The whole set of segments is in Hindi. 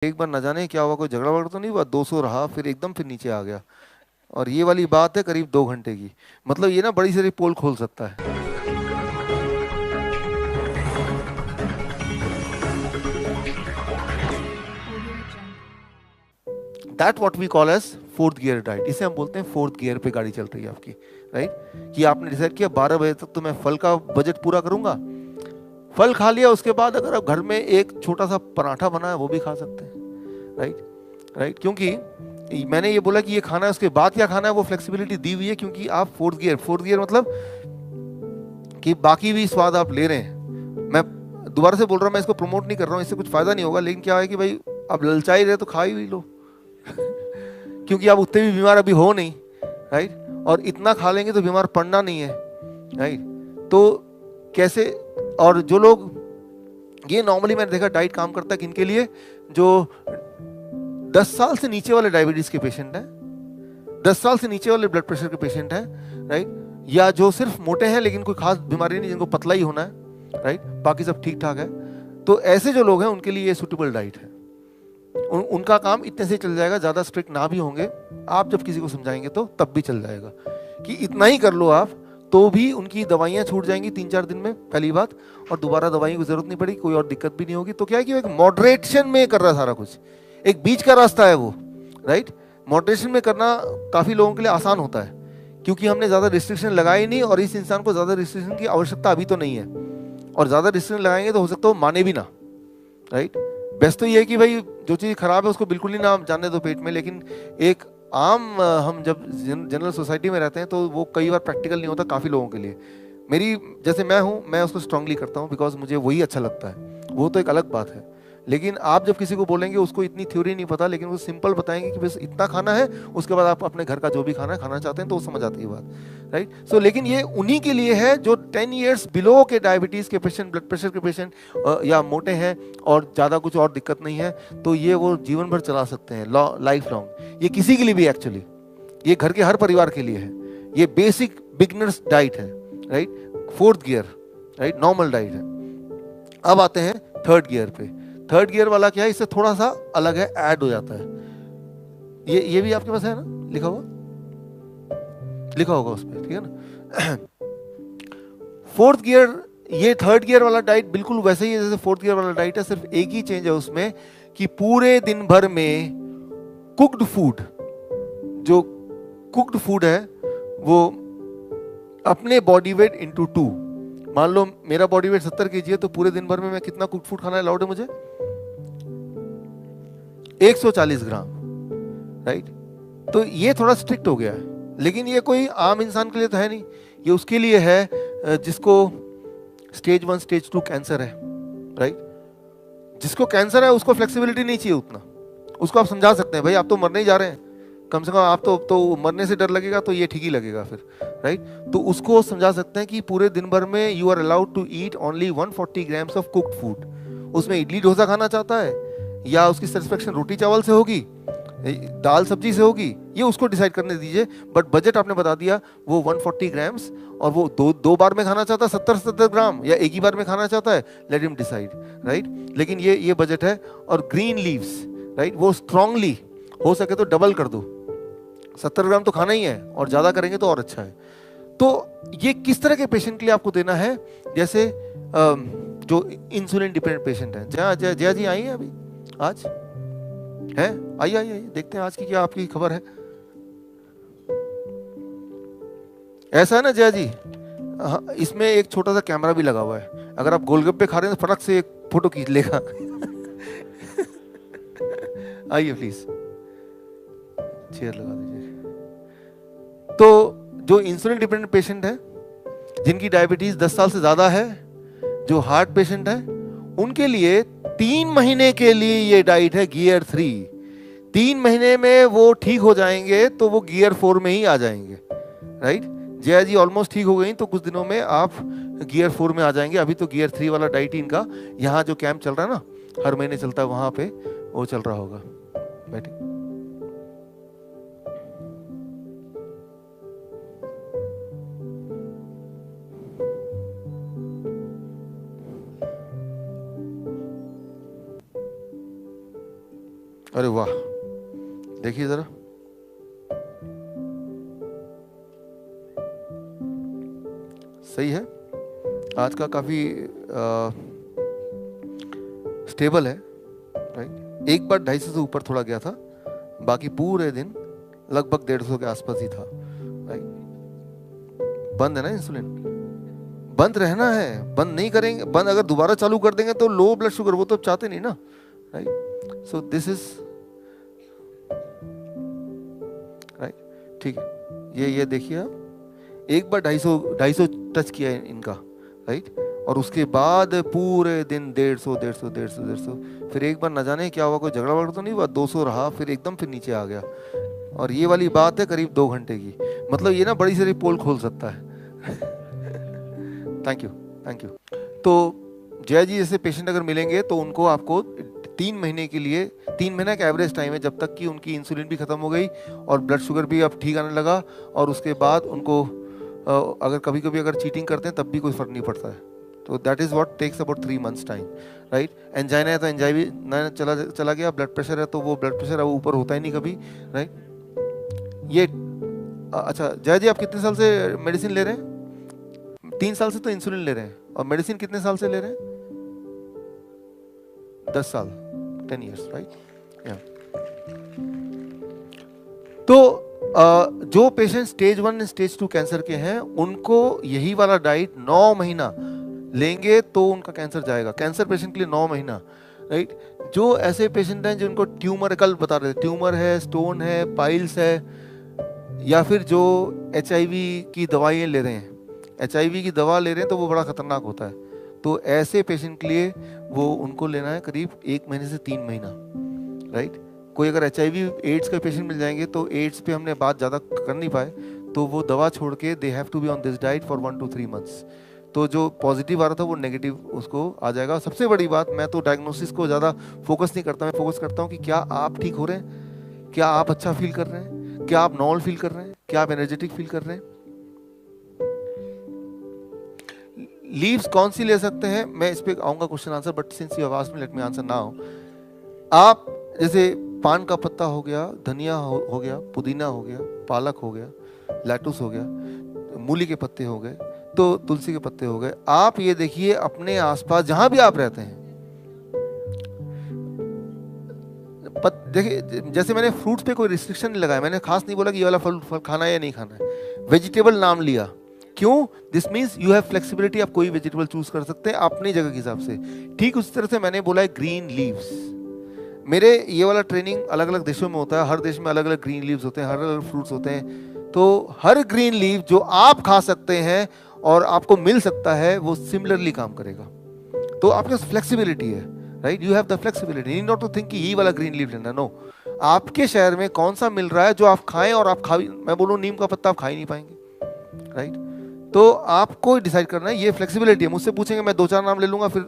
एक बार न जाने क्या हुआ, कोई झगड़ा वगड़ा तो नहीं हुआ, 200 रहा फिर एकदम फिर नीचे आ गया। और ये वाली बात है करीब 2 घंटे की। मतलब ये ना बड़ी सारी पोल खोल सकता है। That what we call as fourth gear diet. इसे हम बोलते हैं फोर्थ गियर पे गाड़ी चल रही है आपकी, राइट। कि आपने डिसाइड किया 12 बजे तक तो मैं फल का बजट पूरा करूंगा। फल खा लिया, उसके बाद अगर आप घर में एक छोटा सा पराठा बना है वो भी खा सकते हैं, राइट। राइट, क्योंकि मैंने ये बोला कि ये खाना है, उसके बाद क्या खाना है वो फ्लेक्सिबिलिटी दी हुई है, क्योंकि आप फोर्थ गियर मतलब कि बाकी भी स्वाद आप ले रहे हैं। मैं दोबारा से बोल रहा हूँ, मैं इसको प्रमोट नहीं कर रहा हूँ, इससे कुछ फायदा नहीं होगा, लेकिन क्या है कि भाई आप ललचा ही रहे तो खा ही लो क्योंकि आप उतने भी बीमार अभी हो नहीं, राइट। और इतना खा लेंगे तो बीमार पड़ना नहीं है, राइट। तो कैसे, और जो लोग, ये नॉर्मली मैंने देखा डाइट काम करता है किनके लिए, जो 10 साल से नीचे वाले डायबिटीज के पेशेंट हैं, 10 साल से नीचे वाले ब्लड प्रेशर के पेशेंट हैं, राइट। या जो सिर्फ मोटे हैं लेकिन कोई खास बीमारी नहीं, जिनको पतला ही होना है, राइट, बाकी सब ठीक ठाक है। तो ऐसे जो लोग हैं उनके लिए ये सुटेबल डाइट है। उनका काम इतने से चल जाएगा, ज़्यादा स्ट्रिक्ट ना भी होंगे। आप जब किसी को समझाएंगे तो तब भी चल जाएगा कि इतना ही कर लो आप, तो भी उनकी दवाइयाँ छूट जाएंगी 3-4 दिन में, पहली बात। और दोबारा दवाइयों की जरूरत नहीं पड़ेगी, कोई और दिक्कत भी नहीं होगी। तो क्या है कि वो एक मॉडरेशन में कर रहा है सारा कुछ, एक बीच का रास्ता है वो, राइट। मॉडरेशन में करना काफ़ी लोगों के लिए आसान होता है, क्योंकि हमने ज़्यादा रिस्ट्रिक्शन लगाई नहीं, और इस इंसान को ज़्यादा रिस्ट्रिक्शन की आवश्यकता अभी तो नहीं है। और ज़्यादा रिस्ट्रिक्शन लगाएंगे तो हो सकता है वो माने भी ना, राइट। बेस्ट तो ये है कि भाई जो चीज़ खराब है उसको बिल्कुल ही ना जाने दो पेट में। लेकिन एक आम हम जब जनरल सोसाइटी में रहते हैं तो वो कई बार प्रैक्टिकल नहीं होता काफ़ी लोगों के लिए। मेरी, जैसे मैं हूँ, मैं उसको स्ट्रांगली करता हूँ बिकॉज मुझे वही अच्छा लगता है, वो तो एक अलग बात है। लेकिन आप जब किसी को बोलेंगे, उसको इतनी थ्योरी नहीं पता, लेकिन वो सिंपल बताएंगे कि बस इतना खाना है, उसके बाद आप अपने घर का जो भी खाना है खाना चाहते हैं, तो वो समझ आती है बात, राइट। सो लेकिन ये उन्हीं के लिए है जो 10 ईयर्स बिलो के डायबिटीज़ के पेशेंट, ब्लड प्रेशर के पेशेंट, या मोटे हैं और ज़्यादा कुछ और दिक्कत नहीं है, तो ये वो जीवन भर चला सकते हैं, लाइफ लॉन्ग। ये किसी के लिए भी एक्चुअली, ये घर के हर परिवार के लिए है। ये बेसिक बिगनर्स डाइट है, right, fourth gear, right, normal diet है। अब आते हैं थर्ड गियर पे। थर्ड गियर वाला क्या है, इससे थोड़ा सा अलग है, ऐड हो जाता है। ये भी आपके पास है ना, लिखा हुआ, लिखा होगा उस पर, ठीक है ना। फोर्थ गियर, ये थर्ड गियर वाला डाइट बिल्कुल वैसे ही है जैसे फोर्थ गियर वाला डाइट है, सिर्फ एक ही चेंज है उसमें कि पूरे दिन भर में कुक्ड फूड, जो कुक्ड फूड है वो अपने बॉडी वेट इंटू 2। मान लो मेरा बॉडी वेट 70 kg है, तो पूरे दिन भर में मैं कितना कुक्ड फूड खाना अलाउड है मुझे, 140 ग्राम, राइट। तो ये थोड़ा स्ट्रिक्ट हो गया है, लेकिन ये कोई आम इंसान के लिए तो है नहीं। ये उसके लिए है जिसको स्टेज 1 स्टेज 2 कैंसर है, राइट। जिसको कैंसर है उसको फ्लेक्सिबिलिटी नहीं चाहिए उतना, उसको आप समझा सकते हैं भाई आप तो मरने ही जा रहे हैं, कम से कम आप तो मरने से डर लगेगा तो ये ठीक ही लगेगा फिर, राइट। तो उसको समझा सकते हैं कि पूरे दिन भर में you are allowed to eat only 140 grams of cooked food. उसमें इडली डोसा खाना चाहता है, या उसकी सेटिस्फेक्शन रोटी चावल से होगी, दाल सब्जी से होगी, ये उसको डिसाइड करने दीजिए। बट बजट आपने बता दिया, वो 140 ग्राम्स, और वो दो बार में खाना चाहता है 70-70 ग्राम, या एक ही बार में खाना चाहता है, लेट हिम डिसाइड, राइट। लेकिन ये बजट है। और ग्रीन लीव्स, राइट, वो स्ट्रांगली हो सके तो डबल कर दो, 70 ग्राम तो खाना ही है, और ज़्यादा करेंगे तो और अच्छा है। तो ये किस तरह के पेशेंट के लिए आपको देना है, जैसे जो इंसुलिन डिपेंडेंट पेशेंट है। जया जी आई है अभी, आज है, आइए आइए आइए, देखते हैं आज की क्या आपकी खबर है। ऐसा है ना जया जी, हाँ, इसमें एक छोटा सा कैमरा भी लगा हुआ है, अगर आप गोलगप्पे खा रहे हैं तो फटक से एक फोटो खींच लेगा। आइए प्लीज, चेयर लगा दीजिए। तो जो इंसुलिन डिपेंडेंट पेशेंट है, जिनकी डायबिटीज 10 साल से ज्यादा है, जो हार्ट पेशेंट है, उनके लिए 3 महीने के लिए ये डाइट है गियर 3। 3 महीने में वो ठीक हो जाएंगे तो वो गियर 4 में ही आ जाएंगे, राइट। जया जी ऑलमोस्ट ठीक हो गई, तो कुछ दिनों में आप गियर 4 में आ जाएंगे। अभी तो गियर 3 वाला डाइट ही इनका, यहाँ जो कैंप चल रहा है ना, हर महीने चलता है, वहां पे वो चल रहा होगा। बैठिए। अरे वाह, देखिए जरा, सही है। आज का काफी स्टेबल है, राइट। एक बार 250 से ऊपर थोड़ा गया था, बाकी पूरे दिन लगभग 150 के आसपास ही था, राइट। बंद है ना इंसुलिन, बंद रहना है, बंद नहीं करेंगे, बंद अगर दोबारा चालू कर देंगे तो लो ब्लड शुगर, वो तो चाहते नहीं ना, right. So this is right, ठीक है। ये देखिए आप, एक बार 250 टच किया है इनका, राइट, और उसके बाद पूरे दिन 150, फिर एक बार न जाने क्या हुआ, कोई झगड़ा वगड़ा तो नहीं हुआ, 200 रहा, फिर एकदम फिर नीचे आ गया। और ये वाली बात है करीब 2 घंटे की, मतलब ये ना बड़ी सारी पोल खोल सकता है। Thank you, thank you. तो जय जी जैसे पेशेंट अगर मिलेंगे तो उनको आपको 3 महीने के लिए, 3 महीने का एवरेज टाइम है, जब तक कि उनकी इंसुलिन भी खत्म हो गई और ब्लड शुगर भी अब ठीक आने लगा, और उसके बाद उनको अगर कभी कभी अगर चीटिंग करते हैं तब भी कोई फर्क नहीं पड़ता है। तो that is what takes about 3 months time, right. Angina है तो एंजाइना चला गया, ब्लड प्रेशर है तो वो ब्लड प्रेशर अब ऊपर होता ही नहीं कभी, राइट। ये अच्छा जय जी, आप कितने साल से मेडिसिन ले रहे हैं? 3 साल से तो इंसुलिन ले रहे हैं, और मेडिसिन कितने साल से ले रहे हैं? 10 साल, 10 years, राइट। तो जो पेशेंट स्टेज 1 स्टेज 2 कैंसर के हैं, उनको यही वाला डाइट 9 महीना लेंगे तो उनका कैंसर जाएगा। कैंसर पेशेंट के लिए 9 महीना, राइट। जो ऐसे पेशेंट हैं जिनको ट्यूमर, कल बता रहे थे, ट्यूमर है, स्टोन है, पाइल्स है, या फिर जो HIV की दवाइयाँ ले रहे हैं, HIV की दवा ले रहे हैं तो वो बड़ा खतरनाक होता है, तो ऐसे पेशेंट के लिए वो उनको लेना है करीब 1 महीने से 3 महीना, राइट। कोई अगर HIV एड्स का पेशेंट मिल जाएंगे तो एड्स पे हमने बात ज़्यादा कर नहीं पाए, तो वो दवा छोड़ के they have to be on this diet for 1 to 3 months। तो जो पॉजिटिव आ रहा था वो नेगेटिव उसको आ जाएगा। सबसे बड़ी बात, मैं तो डायग्नोसिस को ज़्यादा फोकस नहीं करता, मैं फोकस करता हूँ कि क्या आप ठीक हो रहे हैं, क्या आप अच्छा फील कर रहे हैं, क्या आप नॉर्मल फील कर रहे हैं, क्या आप एनर्जेटिक फील कर रहे हैं। लीव्स कौन सी ले सकते हैं, मैं इस पे आऊंगा question answer, but since you have asked me let me answer now. आप जैसे पान का पत्ता हो गया, धनिया हो गया, पुदीना हो गया, पालक हो गया, लेटुस हो गया, मूली के पत्ते हो गए, तो तुलसी के पत्ते हो गए। आप ये देखिए अपने आसपास जहां भी आप रहते हैं, देखिए जैसे मैंने फ्रूट्स पे कोई रिस्ट्रिक्शन नहीं लगाया, मैंने खास नहीं बोला कि ये वाला फल खाना है या नहीं खाना है, वेजिटेबल नाम लिया। क्यों? This means you have flexibility, आप कोई वेजिटेबल चूज कर सकते हैं अपनी जगह के हिसाब से। ठीक उस तरह से मैंने बोला है ग्रीन लीव्स। मेरे ये वाला ट्रेनिंग अलग अलग देशों में होता है, हर देश में अलग अलग ग्रीन लीव्स होते हैं, हर अलग फ्रूट्स होते हैं। तो हर ग्रीन लीव जो आप खा सकते हैं और आपको मिल सकता है वो सिमिलरली काम करेगा। तो आपके पास फ्लेक्सिबिलिटी है, right. You have the flexibility, need not to think कि ये वाला ग्रीन लीफ लेना, नो। आपके शहर में कौन सा मिल रहा है जो आप खाएं, और आप मैं बोलूं नीम का पत्ता आप खा ही नहीं पाएंगे, राइट। तो आपको डिसाइड करना है, ये फ्लेक्सिबिलिटी है। मुझसे पूछेंगे मैं 2-4 नाम ले लूंगा, फिर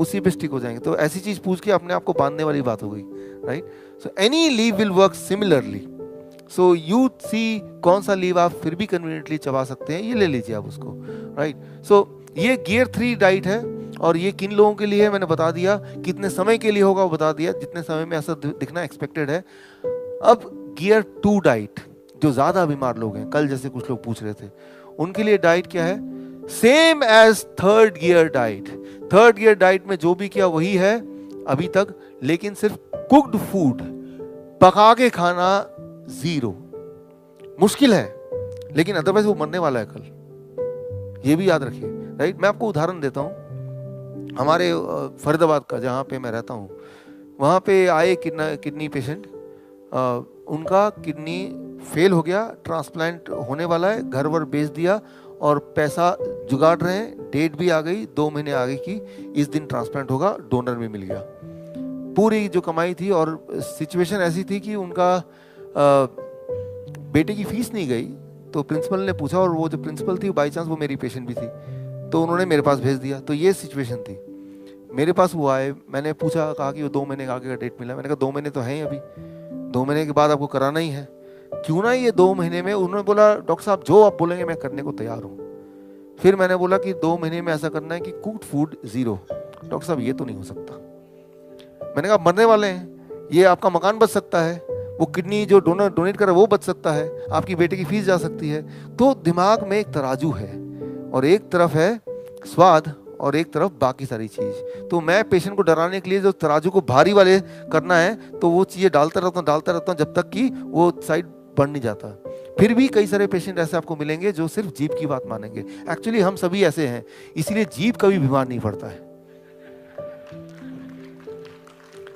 उसी पे स्टिक हो जाएंगे। तो ऐसी चीज पूछ के अपने आप को बांधने वाली बात हो गई, right. So any leave will work similarly. So you see कौन सा लीव आप फिर भी कन्वीनियंटली चबा सकते हैं, ये ले लीजिए आप उसको, राइट। सो ये गियर 3 डाइट है, और ये किन लोगों के लिए है मैंने बता दिया, कितने समय के लिए होगा वो बता दिया, जितने समय में ऐसा दिखना एक्सपेक्टेड है। अब गियर 2 डाइट, जो ज्यादा बीमार लोग हैं, कल जैसे कुछ लोग पूछ रहे थे, उनके लिए डाइट क्या है? Same as 3rd gear diet. 3rd gear diet में जो भी किया वही है अभी तक, लेकिन सिर्फ कुक्ड फूड, पका के खाना 0। मुश्किल है, लेकिन अदरवाइज वो मरने वाला है कल, ये भी याद रखिए, राइट। मैं आपको उदाहरण देता हूँ, हमारे फरीदाबाद का जहाँ पे मैं रहता हूँ, वहाँ पे आए किडनी पेशेंट, उनका किडनी फेल हो गया, ट्रांसप्लांट होने वाला है, घर वर बेच दिया और पैसा जुगाड़ रहे हैं, डेट भी आ गई, 2 महीने आगे की, इस दिन ट्रांसप्लांट होगा, डोनर भी मिल गया। पूरी जो कमाई थी, और सिचुएशन ऐसी थी कि उनका बेटे की फीस नहीं गई, तो प्रिंसिपल ने पूछा, और वो जो प्रिंसिपल थी बाई चांस वो मेरी पेशेंट भी थी, तो उन्होंने मेरे पास भेज दिया। तो ये सिचुएशन थी, मेरे पास वो आए, मैंने पूछा, कहा कि वो 2 महीने का आगे का डेट मिला। मैंने कहा 2 महीने तो हैं अभी, 2 महीने के बाद आपको कराना ही है, क्यों ना ये 2 महीने में। उन्होंने बोला डॉक्टर साहब जो आप बोलेंगे मैं करने को तैयार हूँ। फिर मैंने बोला कि 2 महीने में ऐसा करना है कि कुक्ड फूड 0। डॉक्टर साहब ये तो नहीं हो सकता। मैंने कहा मरने वाले हैं, ये आपका मकान बच सकता है, वो किडनी जो डोनेट कर रहा है वो बच सकता है, आपकी बेटे की फीस जा सकती है। तो दिमाग में एक तराजू है, और एक तरफ है स्वाद और एक तरफ बाकी सारी चीज। तो मैं पेशेंट को डराने के लिए जो तराजू को भारी वाले करना है तो वो चीजें डालता रहता हूँ जब तक कि वो साइड बढ़ नहीं जाता। फिर भी कई सारे पेशेंट ऐसे आपको मिलेंगे जो सिर्फ जीभ की बात मानेंगे। एक्चुअली हम सभी ऐसे हैं, इसीलिए जीभ कभी बीमार नहीं पड़ता है,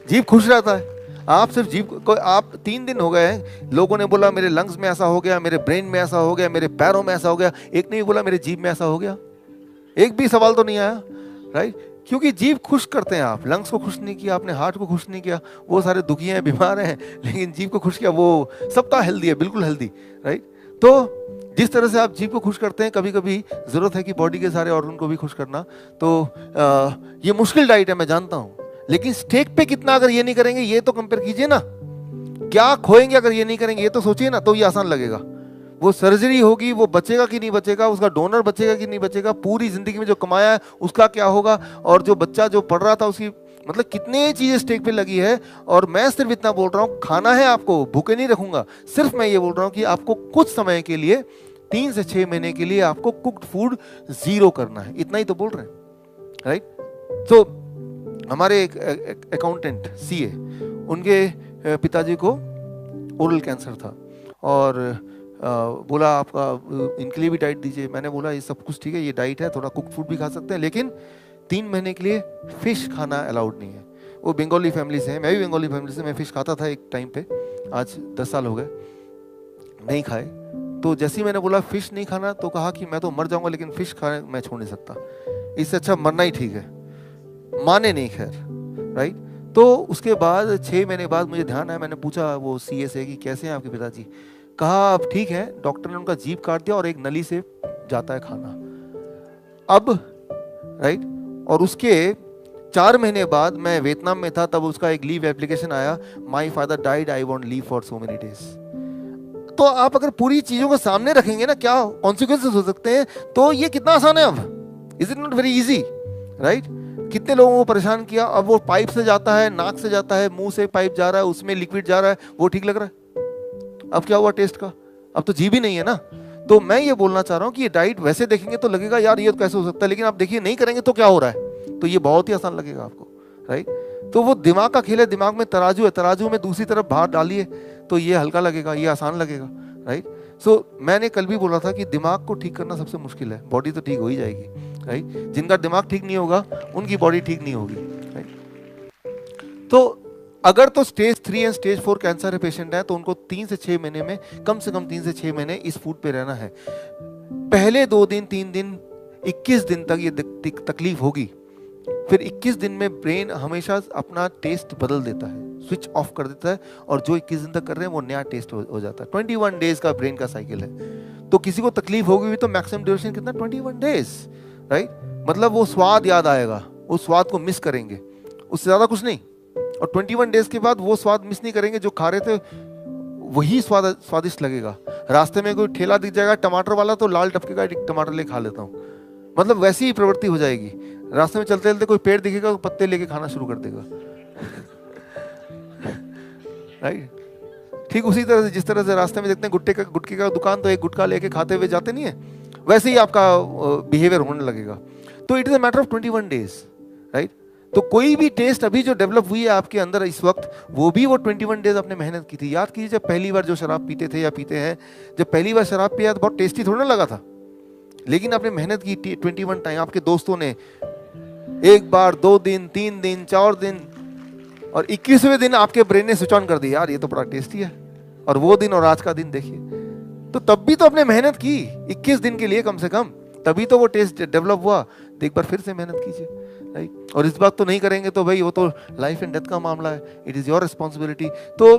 जीभ खुश रहता है। आप सिर्फ जीभ को, आप 3 दिन हो गए हैं, लोगों ने बोला मेरे लंग्स में ऐसा हो गया, मेरे ब्रेन में ऐसा हो गया, मेरे पैरों में ऐसा हो गया, एक ने भी बोला मेरे जीभ में ऐसा हो गया। एक भी सवाल तो नहीं आया, राइट? क्योंकि जीभ खुश करते हैं आप, लंग्स को खुश नहीं किया आपने, हार्ट को खुश नहीं किया, वो सारे दुखी हैं, बीमार हैं, लेकिन जीभ को खुश किया, वो सबका हेल्दी है, बिल्कुल हेल्दी, राइट? तो जिस तरह से आप जीभ को खुश करते हैं, कभी कभी जरूरत है कि बॉडी के सारे ऑर्गन को भी खुश करना। तो ये मुश्किल डाइट है, मैं जानता हूँ, लेकिन स्टेक पे कितना अगर ये नहीं करेंगे, ये तो कंपेयर कीजिए ना, क्या खोएंगे अगर ये नहीं करेंगे, ये तो सोचिए ना, तो ये आसान लगेगा। वो सर्जरी होगी, वो बचेगा कि नहीं बचेगा, उसका डोनर बचेगा कि नहीं बचेगा, पूरी जिंदगी में जो कमाया है उसका क्या होगा, और जो बच्चा जो पढ़ रहा था उसकी, मतलब कितने चीजें स्टेक पे लगी है। और मैं सिर्फ इतना बोल रहा हूँ, खाना है आपको, भूखे नहीं रखूंगा, सिर्फ मैं ये बोल रहा हूँ कि आपको कुछ समय के लिए 3 से 6 महीने के लिए आपको कुक्ड फूड 0 करना है, इतना ही तो बोल रहे हैं, राइट? तो हमारे एक अकाउंटेंट सीए, उनके पिताजी को ओरल कैंसर था, और बोला आपका इनके लिए भी डाइट दीजिए। मैंने बोला ये सब कुछ ठीक है, ये डाइट है, थोड़ा कुक फूड भी खा सकते हैं, लेकिन 3 महीने के लिए फिश खाना अलाउड नहीं है। वो बंगाली फैमिली से है, मैं भी बंगाली फैमिली से, मैं फिश खाता था एक टाइम पे, आज 10 साल हो गए नहीं खाए। तो जैसे ही मैंने बोला फिश नहीं खाना, तो कहा कि मैं तो मर जाऊंगा लेकिन फिश खाना मैं छोड़ नहीं सकता, इससे अच्छा मरना ही ठीक है। माने नहीं, खैर, राइट? तो उसके बाद 6 महीने बाद मुझे ध्यान आया, मैंने पूछा वो सीए से कि कैसे हैं आपके पिताजी। कहा अब ठीक है, डॉक्टर ने उनका जीभ काट दिया और एक नली से जाता है खाना अब, राइट? और उसके 4 महीने बाद मैं वियतनाम में था, तब उसका एक लीव एप्लीकेशन आया, my father died, I want leave for so many days. तो आप अगर पूरी चीजों को सामने रखेंगे ना, क्या कॉन्सिक्वेंसेस हो सकते हैं, तो ये कितना आसान है अब, is it not very easy, right? कितने लोगों को परेशान किया। अब वो पाइप से जाता है, नाक से जाता है, मुंह से पाइप जा रहा है, उसमें लिक्विड जा रहा है, वो ठीक लग रहा है। अब क्या हुआ टेस्ट का, अब तो जीभ ही नहीं है ना। तो मैं ये बोलना चाह रहा हूँ कि ये डाइट वैसे देखेंगे तो लगेगा यार ये तो कैसे हो सकता है, लेकिन आप देखिए नहीं करेंगे तो क्या हो रहा है, तो ये बहुत ही आसान लगेगा आपको, राइट? तो वो दिमाग का खेल है, दिमाग में तराजू है, तराजू में दूसरी तरफ भार डालिए तो ये हल्का लगेगा, ये आसान लगेगा, राइट? सो मैंने कल भी बोला था कि दिमाग को ठीक करना सबसे मुश्किल है, बॉडी तो ठीक हो ही जाएगी, राइट? जिनका दिमाग ठीक नहीं होगा उनकी बॉडी ठीक नहीं होगी, राइट? तो अगर तो stage 3 and stage 4 cancer patient है तो उनको 3 से 6 महीने में, कम से कम 3 से 6 महीने इस फूड पे रहना है। पहले 2 दिन 3 दिन 21 दिन तक ये तकलीफ होगी, फिर 21 दिन में ब्रेन हमेशा अपना टेस्ट बदल देता है, स्विच ऑफ कर देता है, और जो 21 दिन तक कर रहे हैं वो नया टेस्ट हो जाता है। 21 डेज का ब्रेन का साइकिल है। तो किसी को तकलीफ होगी भी तो मैक्सिमम ड्यूरेशन कितना, 21 डेज, राइट? मतलब वो स्वाद याद आएगा, उस स्वाद को मिस करेंगे, उससे ज्यादा कुछ नहीं। और 21 डेज के बाद वो स्वाद मिस नहीं करेंगे, जो खा रहे थे वही स्वादिष्ट लगेगा। रास्ते में कोई ठेला दिख जाएगा टमाटर वाला तो लाल टपके का टमाटर ले खा लेता हूँ, मतलब वैसी ही प्रवृत्ति हो जाएगी। रास्ते में चलते चलते कोई पेड़ दिखेगा तो पत्ते लेके खाना शुरू कर देगा, राइट? ठीक उसी तरह से जिस तरह से रास्ते में देखते हैं गुटके का दुकान, तो एक गुटखा लेके खाते हुए जाते नहीं है, वैसे ही आपका बिहेवियर होने लगेगा। तो it is a matter of 21 days, right? तो कोई भी टेस्ट अभी जो डेवलप हुई है आपके अंदर इस वक्त, वो भी वो 21 डेज आपने मेहनत की थी। याद कीजिए जब पहली बार जो शराब पीते थे या पीते हैं, जब पहली बार शराब पिया तो बहुत टेस्टी थोड़ा ना लगा था, लेकिन आपने मेहनत की 21 टाइम। आपके दोस्तों ने 1 बार, 2 दिन, 3 दिन, 4 दिन, और 21वें दिन आपके ब्रेन ने स्विच ऑन कर दिया, यार ये तो बड़ा टेस्टी है। और वो दिन और आज का दिन देखिए, तो तब भी तो आपने मेहनत की 21 दिन के लिए कम से कम, तभी तो वो टेस्ट डेवलप हुआ। तो एक बार फिर से मेहनत कीजिए, राइट? और इस बात तो नहीं करेंगे तो भाई वो तो लाइफ एंड डेथ का मामला है, इट इज योर रिस्पॉन्सिबिलिटी। तो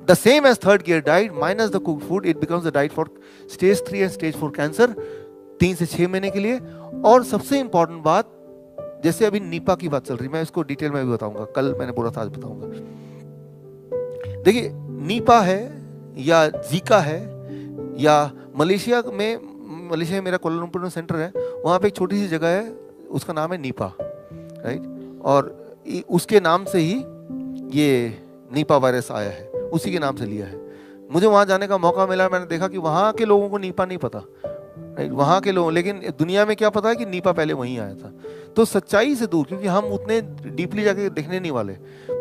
the same as third gear diet minus the cooked food, it becomes the diet for stage 3 and stage 4 cancer 3 से 6 महीने के लिए। और सबसे इंपॉर्टेंट बात, जैसे अभी नीपा की बात चल रही, मैं इसको डिटेल में भी बताऊंगा, कल मैंने बोला था आज बताऊंगा। देखिए नीपा है या जीका है, या मलेशिया में मेरा कोलालमपुर में सेंटर है, वहाँ पे एक छोटी सी जगह है, उसका नाम है नीपा, राइट? और उसके नाम से ही ये नीपा वायरस आया है, उसी के नाम से लिया है। मुझे वहां जाने का मौका मिला, मैंने देखा कि वहां के लोगों को नीपा नहीं पता, राइट, वहां के लोग, लेकिन दुनिया में क्या पता है कि नीपा पहले वहीं आया था। तो सच्चाई से दूर, क्योंकि हम उतने डीपली जाके देखने नहीं वाले।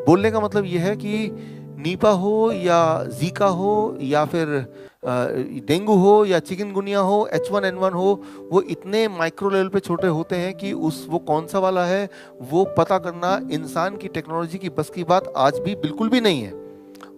बोलने का मतलब यह है कि नीपा हो या जीका हो या फिर डेंगू हो या चिकनगुनिया हो, H1N1 हो, वो इतने माइक्रो लेवल पे छोटे होते हैं कि वो कौन सा वाला है वो पता करना इंसान की टेक्नोलॉजी की बस की बात आज भी बिल्कुल भी नहीं है,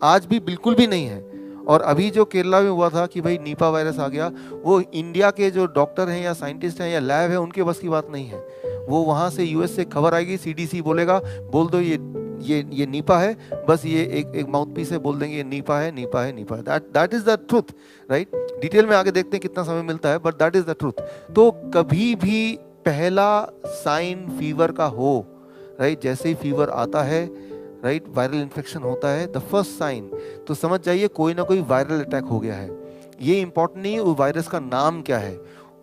आज भी बिल्कुल भी नहीं है। और अभी जो केरला में हुआ था कि भाई नीपा वायरस आ गया, वो इंडिया के जो डॉक्टर हैं या साइंटिस्ट हैं या लैब है उनके बस की बात नहीं है। वो वहाँ से US से खबर आएगी, CDC बोलेगा बोल दो ये नीपा है, बस ये एक माउथ पीस है, बोल देंगे ये नीपा है, नीपा है, नीपा है। That is the truth, right. Detail में आगे देखते हैं कितना समय मिलता है, but that is the truth. तो कभी भी पहला साइन फीवर का हो, राइट, जैसे ही फीवर आता है, राइट, वायरल इन्फेक्शन होता है, द फर्स्ट साइन, तो समझ जाइए कोई ना कोई वायरल अटैक हो गया है। ये इंपॉर्टेंट नहीं है वायरस का नाम क्या है,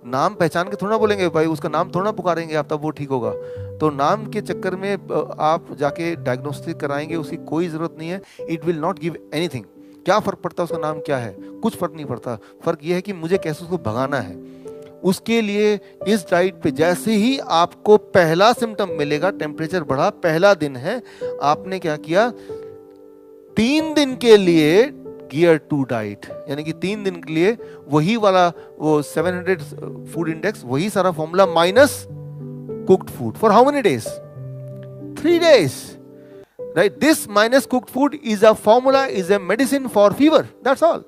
नाम पहचान के थोड़ा बोलेंगे भाई, उसका नाम थोड़ा पुकारेंगे आप तब वो ठीक होगा। तो नाम के चक्कर में आप जाके डायग्नोस्टिक कराएंगे, उसकी कोई जरूरत नहीं है। It will not give anything. क्या फर्क पड़ता है उसका नाम क्या है, कुछ फर्क नहीं पड़ता। फर्क यह है कि मुझे कैसे उसको भगाना है। उसके लिए इस डाइट पे जैसे ही आपको पहला सिम्टम मिलेगा, टेम्परेचर बढ़ा, पहला दिन है, आपने क्या किया, 3 दिन के लिए गियर 2 डाइट, यानी कि 3 दिन के लिए वही वाला वो 700 फूड इंडेक्स, वही सारा formula minus cooked food for how many days, 3 days, right? This minus cooked food is a formula, is a medicine for fever, that's all.